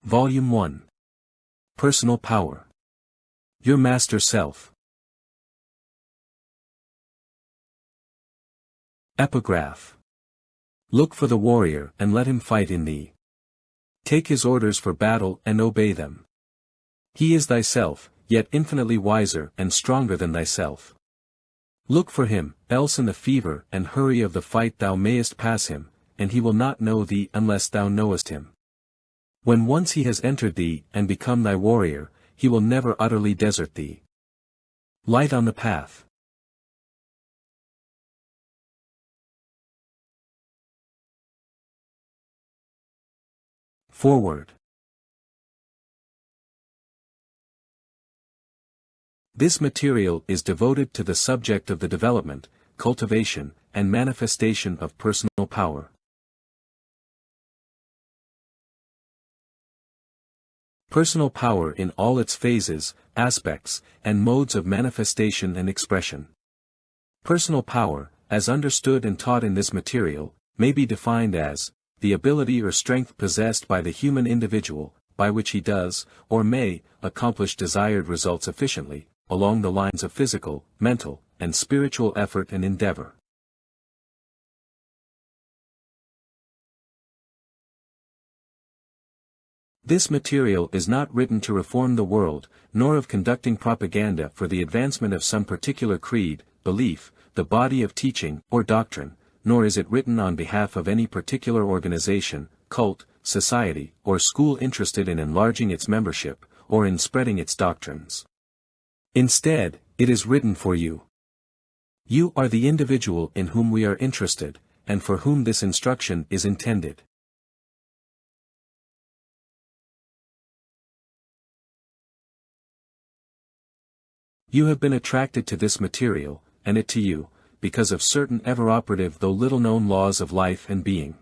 Volume 1. Personal Power. Your Master Self. Epigraph. Look for the warrior and let him fight in thee. Take his orders for battle and obey them. He is thyself, yet infinitely wiser and stronger than thyself. Look for him, else in the fever and hurry of the fight thou mayest pass him, and he will not know thee unless thou knowest him. When once he has entered thee and become thy warrior, he will never utterly desert thee. Light on the path. Foreword. This material is devoted to the subject of the development, cultivation, and manifestation of personal power. Personal power in all its phases, aspects, and modes of manifestation and expression. Personal power, as understood and taught in this material, may be defined as the ability or strength possessed by the human individual, by which he does, or may, accomplish desired results efficiently, along the lines of physical, mental, and spiritual effort and endeavor. This material is not written to reform the world, nor of conducting propaganda for the advancement of some particular creed, belief, the body of teaching, or doctrine, nor is it written on behalf of any particular organization, cult, society, or school interested in enlarging its membership, or in spreading its doctrines. Instead, it is written for you. You are the individual in whom we are interested, and for whom this instruction is intended. You have been attracted to this material, and it to you, because of certain ever-operative though little-known laws of life and being.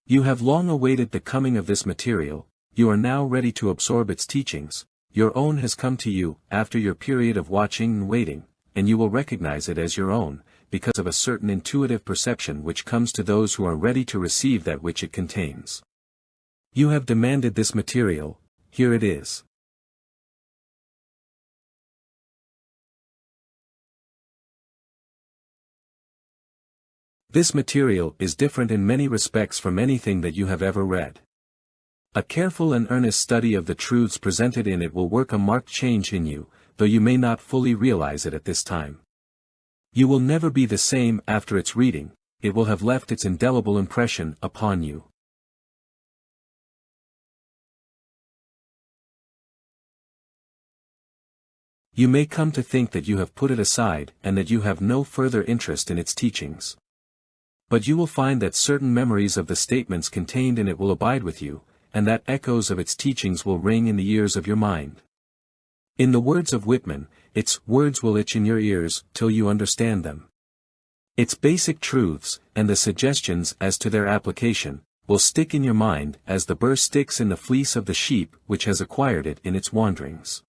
You have long awaited the coming of this material, you are now ready to absorb its teachings, your own has come to you after your period of watching and waiting, and you will recognize it as your own, because of a certain intuitive perception which comes to those who are ready to receive that which it contains. You have demanded this material, here it is. This material is different in many respects from anything that you have ever read. A careful and earnest study of the truths presented in it will work a marked change in you, though you may not fully realize it at this time. You will never be the same after its reading, it will have left its indelible impression upon you. You may come to think that you have put it aside and that you have no further interest in its teachings. But you will find that certain memories of the statements contained in it will abide with you, and that echoes of its teachings will ring in the ears of your mind. In the words of Whitman, its words will itch in your ears till you understand them. Its basic truths, and the suggestions as to their application, will stick in your mind as the burr sticks in the fleece of the sheep which has acquired it in its wanderings.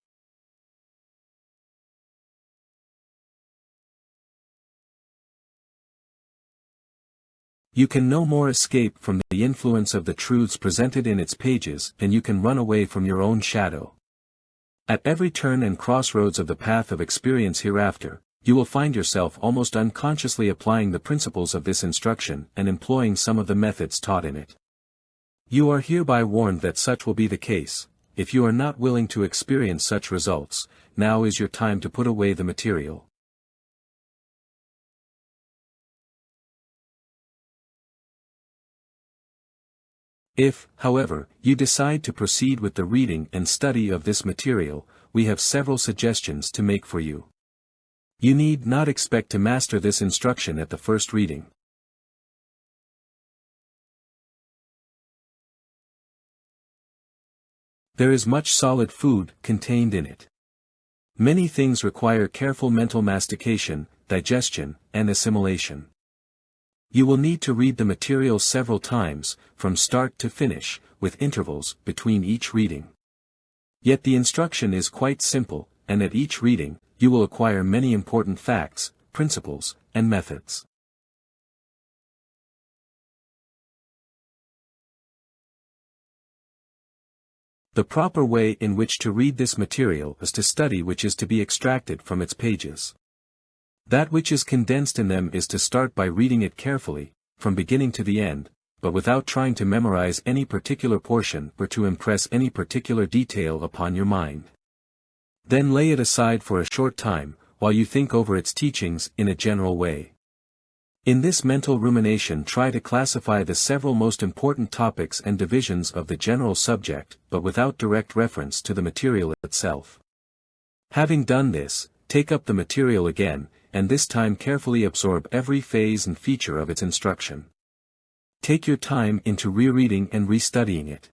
You can no more escape from the influence of the truths presented in its pages than you can run away from your own shadow. At every turn and crossroads of the path of experience hereafter, you will find yourself almost unconsciously applying the principles of this instruction and employing some of the methods taught in it. You are hereby warned that such will be the case. If you are not willing to experience such results, now is your time to put away the material. If, however, you decide to proceed with the reading and study of this material, we have several suggestions to make for you. You need not expect to master this instruction at the first reading. There is much solid food contained in it. Many things require careful mental mastication, digestion, and assimilation. You will need to read the material several times, from start to finish, with intervals between each reading. Yet the instruction is quite simple, and at each reading, you will acquire many important facts, principles, and methods. The proper way in which to read this material is to study which is to be extracted from its pages. That which is condensed in them is to start by reading it carefully, from beginning to the end, but without trying to memorize any particular portion or to impress any particular detail upon your mind. Then lay it aside for a short time, while you think over its teachings in a general way. In this mental rumination try to classify the several most important topics and divisions of the general subject, but without direct reference to the material itself. Having done this, take up the material again, and this time carefully absorb every phase and feature of its instruction. Take your time into rereading and restudying it.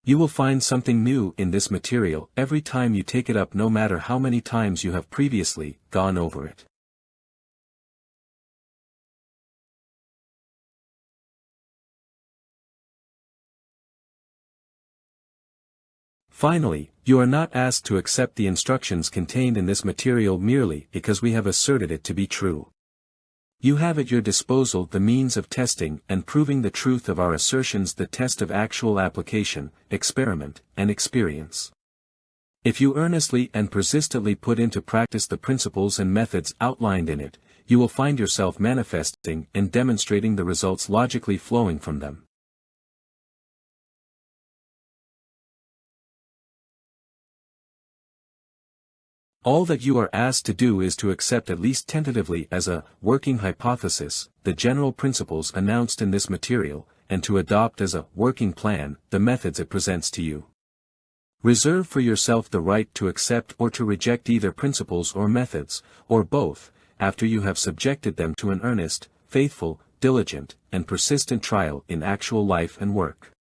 You will find something new in this material every time you take it up, no matter how many times you have previously gone over it. Finally, you are not asked to accept the instructions contained in this material merely because we have asserted it to be true. You have at your disposal the means of testing and proving the truth of our assertions, the test of actual application, experiment, and experience. If you earnestly and persistently put into practice the principles and methods outlined in it, you will find yourself manifesting and demonstrating the results logically flowing from them. All that you are asked to do is to accept at least tentatively as a working hypothesis the general principles announced in this material, and to adopt as a working plan the methods it presents to you. Reserve for yourself the right to accept or to reject either principles or methods, or both, after you have subjected them to an earnest, faithful, diligent, and persistent trial in actual life and work.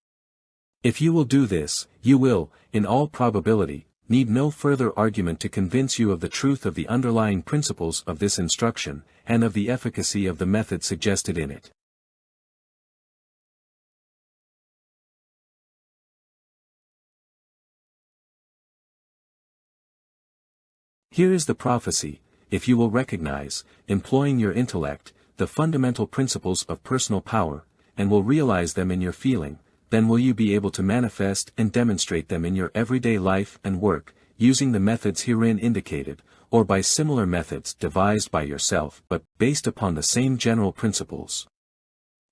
If you will do this, you will, in all probability, need no further argument to convince you of the truth of the underlying principles of this instruction, and of the efficacy of the method suggested in it. Here is the prophecy: if you will recognize, employing your intellect, the fundamental principles of personal power, and will realize them in your feeling, then will you be able to manifest and demonstrate them in your everyday life and work, using the methods herein indicated, or by similar methods devised by yourself but based upon the same general principles.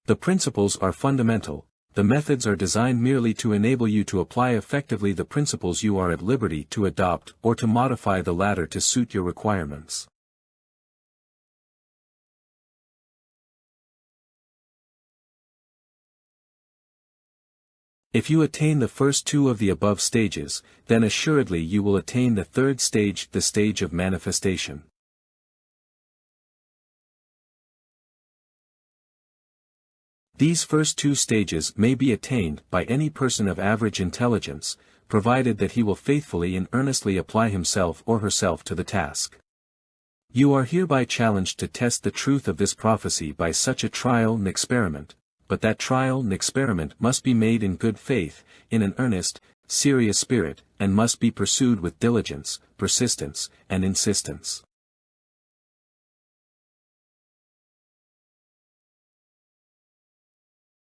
The principles are fundamental, the methods are designed merely to enable you to apply effectively the principles you are at liberty to adopt or to modify the latter to suit your requirements. If you attain the first two of the above stages, then assuredly you will attain the third stage, the stage of manifestation. These first two stages may be attained by any person of average intelligence, provided that he will faithfully and earnestly apply himself or herself to the task. You are hereby challenged to test the truth of this prophecy by such a trial and experiment, but that trial and experiment must be made in good faith, in an earnest, serious spirit, and must be pursued with diligence, persistence, and insistence.